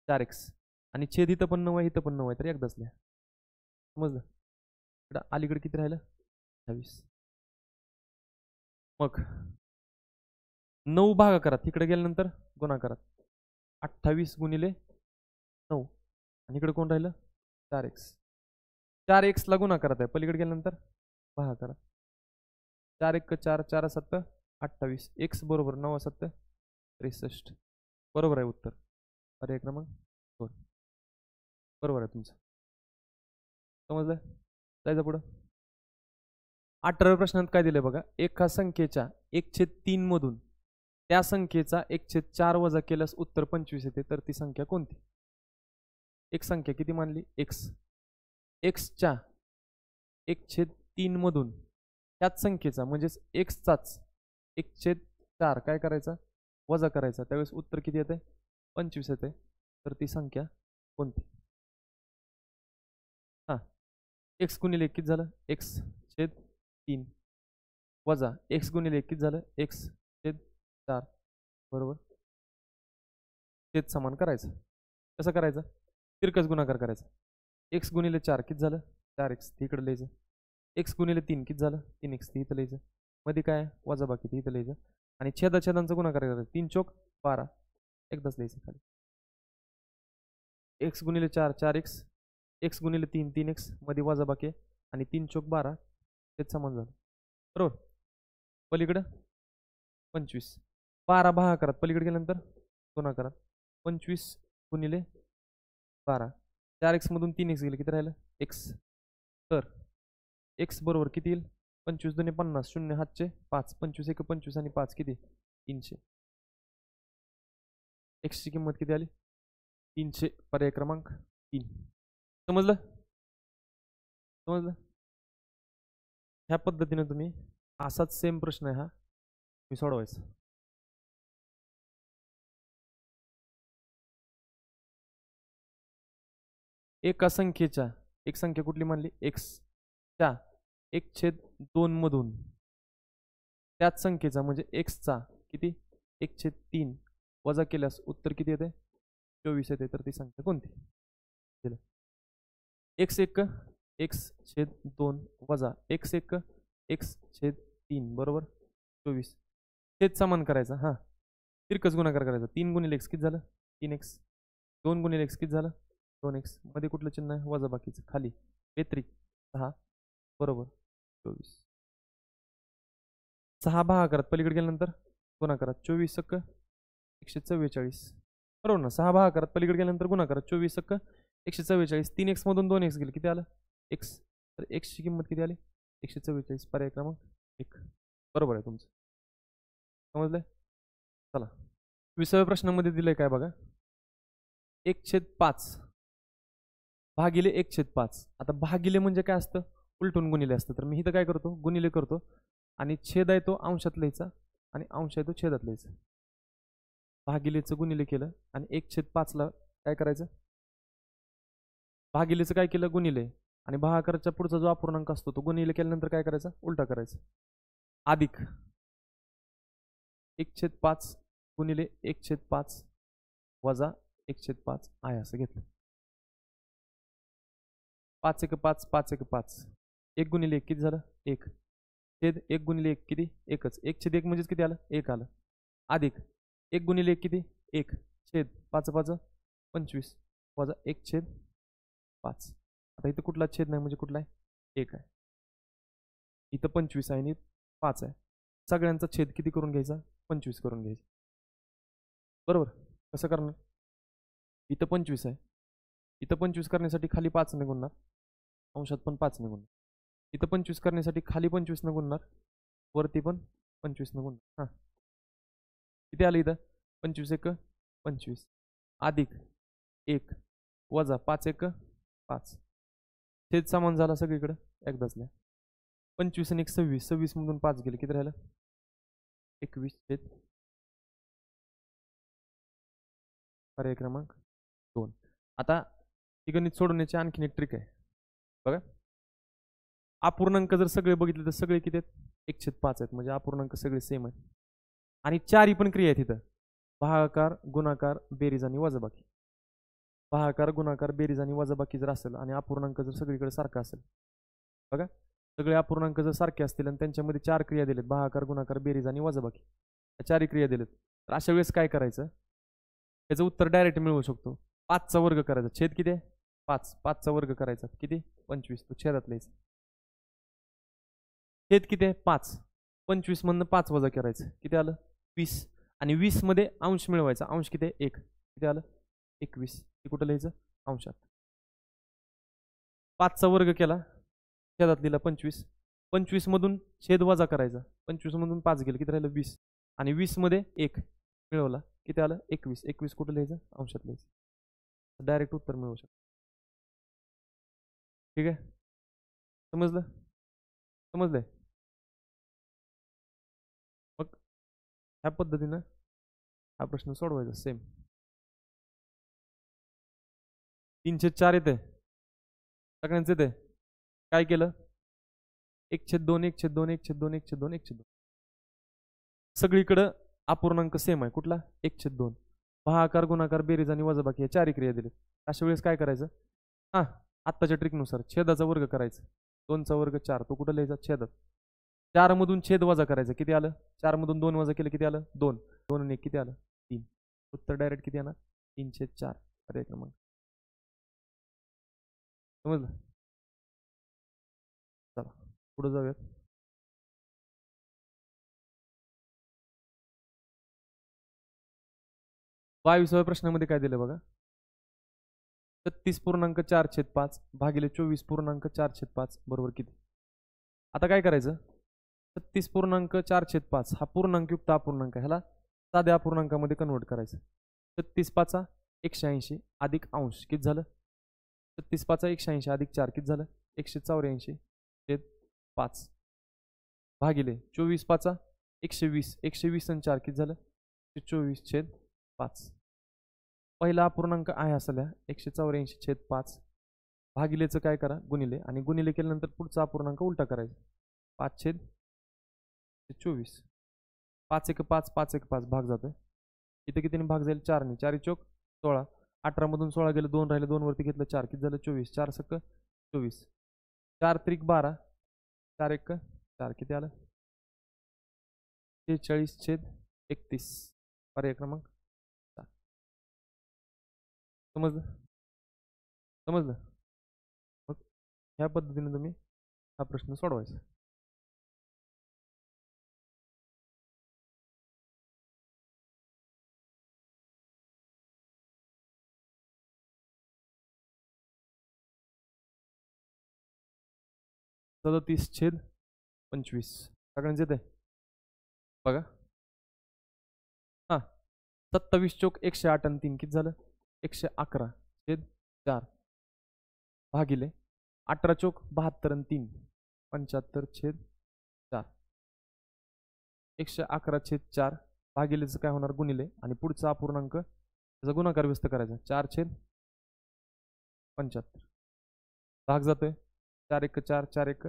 Speaker 1: 4x. आणि छेद इथं पण 9 आहे, इथं पण 9 आहे, तर एकदाच लिहा. समजलं? इकडं अलीकडे किती राहिलं? 28. मग 9 भागाकारात इकडे गेल्यानंतर गुणाकारात 28 गुणिले 9 आणि इकडे कोण राहिलं? 4x. 4x ला गुणाकारात आहे, पलीकडे गेल्यानंतर भागाकारात 4 1 4 4 7 28. x बरोबर 9 7 63. बरोबर आहे उत्तर. पर्याय क्रमांक 2 बरोबर आहे तुमचं. समजलं? जायचं पुढं. 18व्या प्रश्नात काय दिलंय बघा? एका संख्येच्या 1/3 मधून त्या संख्येचा 1/4 वजा केल्यास उत्तर 25 येते, तर ती संख्या कोणती? एक संख्या किती मानली? x. एक्सच्या 1/3 मधून त्याच संख्येचा म्हणजेच एक्सचाच 1/4 काय करायचा? वजा करायचा, त्यावेळेस उत्तर किती येते? 25 येते, तर ती संख्या कोणती? हा x गुणिले 1 किती झालं? x/3 वजा x गुणिले 1 किती झालं? x/4 बरोबर. छेद समान करायचं. कसं करायचं? तिरकस गुणाकार करायचा. x गुणिले 4 किती झालं? 4x इकडे लिहायचं. x गुणिले 3 किती झालं? 3x इथं लिहायचं. मध्ये काय वजा बाकी इथं लिहायचं. आणि छेदांचा गुणाकार करायचा. 3 चौक 12 एकदाच लिहायचं खाली. x गुणिले 4 4x, x गुणिले 3 3x मध्ये वजा बाकी आणि 3 चौक 12 छेद समान झालं. बरोबर. पलीकडं 25 12 भागाकारात पलीकडे गेल्यानंतर गुणाकारात 25 गुणिले 12 4x मधून 3x गेले, किती राहिलं? x. तर x बरोबर किती येईल? 25 2 50 0 हातचे 5 25 1 25 आणि 5 किती? 300. x ची किंमत किती आली? 300. पर्याय क्रमांक 3. समजलं? समजलं? ह्या पद्धतीने तुम्ही असाच सेम प्रश्न आहे हा मी सोडवायचा. एका संख्येच्या एक संख्या कुठली मानली? एक्सच्या 1/2 मधून त्याच संख्येचा म्हणजे एक्सचा किती? 1/3 वजा केल्यास उत्तर किती येते? 24 येते, तर ती संख्या कोणती? x1 x/2 वजा x1 x/3 बरोबर 24. छेद समान करायचा. हा तिरकस गुणाकार करायचा. 3 गुणिले x किती झालं? 3x. 2 गुणिले x किती झालं? 2x. मध्ये कुठलं चिन्ह आहे? वजा बाकीचं खाली बेत्रिक 6 बरोबर 24. 6 भागाकारात पलीकडे गेल्यानंतर गुणाकारात 24 1 144 बरोबर ना. 6 भागाकारात पलीकडे गेल्यानंतर गुणाकारात 24 1 144. 3x मधून 2x गेले, किती आलं? x. तर x ची किंमत किती आली? 144. पर्याय क्रमांक 1 बरोबर आहे तुमचं. समजलंय? चला 20व्या प्रश्नामध्ये दिलंय काय बघा? 1/5 भागिले 1/5. आता भागिले म्हणजे काय असतं? उलटून गुणिले असतं. तर मी इथं काय करतो? गुणिले करतो आणि छेद आहे तो अंशात लिहायचा आणि अंश आहे तो छेदात लिहायचा. भागिलेचं गुणिले केलं आणि 1/5 ला काय करायचं? भागिलेचं काय केलं? गुणिले. आणि भागाकाराच्या पुढचा जो अपूर्णांक असतो तो गुणिले केल्यानंतर काय करायचा? उलटा करायचा. अधिक 1/5 गुणिले 1/5 वजा 1/5 आहे असं घेतलं. 5 1 5 5 1 5 1 गुणिले 1 किती झालं? 1. छेद 1 गुणिले 1 किती एकच, 1/1 म्हणजेच किती आलं 1 आलं, अधिक 1 गुणिले 1 किती 1, छेद 5 5 25 वजा 1/5. आता इथं कुठला छेद नाही म्हणजे कुठला आहे 1 आहे, इथं 25 आहे आणि 5 आहे. सगळ्यांचा छेद किती करून घ्यायचा 25 करून घ्यायचा. बरोबर. कसं करणार, इथं 25 आहे, इथं 25 करण्यासाठी खाली 5 ने गुणणार, अंशात पण 5 ने गुणणार. इथं 25 करण्यासाठी खाली 25 न गुणणार, वरती पण 25 न गुणणार. हां किती आलं इथं 25 1 25 अधिक 1 वजा 5 1 5, छेद समान झाला सगळीकडे एकदाच लिहा. 25 आणि 1 26, 26 मधून 5 गेले किती राहिलं 21 छेद पर्याय क्रमांक 2. आता ही गणित सोडवण्याची आणखीन एक ट्रिक आहे बघा. अपूर्णांक जर सगळे बघितले तर सगळे किती आहेत 1/5 आहेत, म्हणजे अपूर्णांक सगळे सेम आहेत आणि चारही पण क्रिया आहेत इथं, भागाकार गुणाकार बेरीज आणि वजाबाकी. भागाकार गुणाकार बेरीज आणि वजाबाकी जर असेल आणि अपूर्णांक जर सगळीकडे सारखा असेल बघा, सगळे अपूर्णांक जर सारखे असतील आणि त्यांच्यामध्ये 4 क्रिया दिलेत, भागाकार गुणाकार बेरीज आणि वजाबाकी, या 4 क्रिया दिलेत, तर अशा वेळेस काय करायचं, त्याचं उत्तर डायरेक्ट मिळवू शकतो. 5चा वर्ग करायचा, छेद किती आहे 5, 5चा वर्ग करायचा किती 25, तो छेदात लिहायचा. छेद किती आहे 5, 25 मधनं 5 वजा करायचं किती आलं 20, आणि 20 मध्ये अंश मिळवायचा, अंश किती आहे 1, किती आलं 21, हे कुठं लिहायचं अंशात. 5चा वर्ग केला, छेदात लिहिला 25, 25 मधून छेद वजा करायचा, 25 मधून 5 गेले किती राहिलं 20, आणि 20 मध्ये 1 मिळवला किती आलं 21, 21 कुठं लिहायचं अंशात लिहायचं, डायरेक्ट उत्तर मिळवू शकतो. ठीक आहे, समजलं समजलंय. मग ह्या पद्धतीनं हा प्रश्न सोडवायचा सेम. 3/4 येते सगळ्यांचे येते, काय केलं 1/2 1/2 1/2 1/2 1/2, सगळीकडं अपूर्णांक सेम आहे, कुठला 1/2, भागाकार गुणाकार बेरीज आणि वजाबाकी या 4 क्रिया दिलेत. अशा वेळेस काय करायचं, हां आत्ताच्या ट्रिकनुसार छेदाचा वर्ग करायचा, 2चा वर्ग 4, तो कुठं लिहायचा छेदात, 4 मधून छेद वजा करायचं किती आलं, 4 मधून 2 वजा केलं किती आलं 2, 2 आणि 1 किती आलं 3, उत्तर डायरेक्ट किती येणार 3/4 पर्याय क्रमांक. समजलं, चला पुढे जाऊयात. 22व्या प्रश्नामध्ये काय दिलं बघा, 36.4/5 भागिले 24.4/5 बरोबर किती. आता काय करायचं, 36.4/5 हा पूर्णांकयुक्त अपूर्णांक, ह्याला साध्या अपूर्णांकामध्ये कन्वर्ट करायचं. 36 5 180 अधिक अंश किती झालं, 36 5 180 अधिक 4 किती झालं 184/5 भागिले 24 5 120, 120 आणि 4 किती झालं 124/5. पहिला अपूर्णांक आहे असल्या 184/5 भागिलेचं काय करा गुणिले, आणि गुणिले केल्यानंतर पुढचा अपूर्णांक उलटा करायचा, 5/24, 5 1 5 5 1 5 भाग जातोय, इथे कितीने भाग जाईल 4 ने, 4 चोक 16, 18 मधून 16 गेलं 2 राहिले, 2 वरती घेतलं 4 किती झालं 24, 4 सक 24, 4 त्रिक 12, 4 1 4 किती आलं 46/31 पर्याय क्रमांक 4. समजलं समजलं. मग ह्या पद्धतीने तुम्ही हा प्रश्न सोडवायचा. (37/25) सगळ्यांचे येते बघा. हां 27 चोक 108 आणि 3 किती झालं 111/4 भागिले 18 चोक 72 आणि 3 75/4, 111/4 भागिलेचं काय होणार गुणिले, आणि पुढचा अपूर्णांक त्याचा गुणाकार व्यस्त करायचा 4/75 भाग जातोय 4 1 4 4 1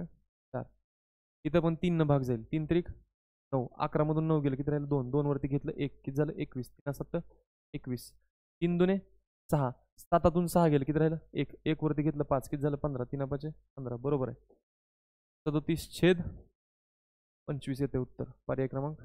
Speaker 1: 4, इथं पण 3 न भाग जाईल, 3 त्रिक 9, 11 मधून 9 गेलं किती राहिलं 2, 2 वरती घेतलं 1 किती झालं 21, 3 7 21, 3 दुने 6, 7तून 6 गेलं किती राहिलं 1, 1 वरती घेतलं 5 किती झालं 15, 3 5 15 बरोबर आहे. 37 25 येते उत्तर. पर्याय क्रमांक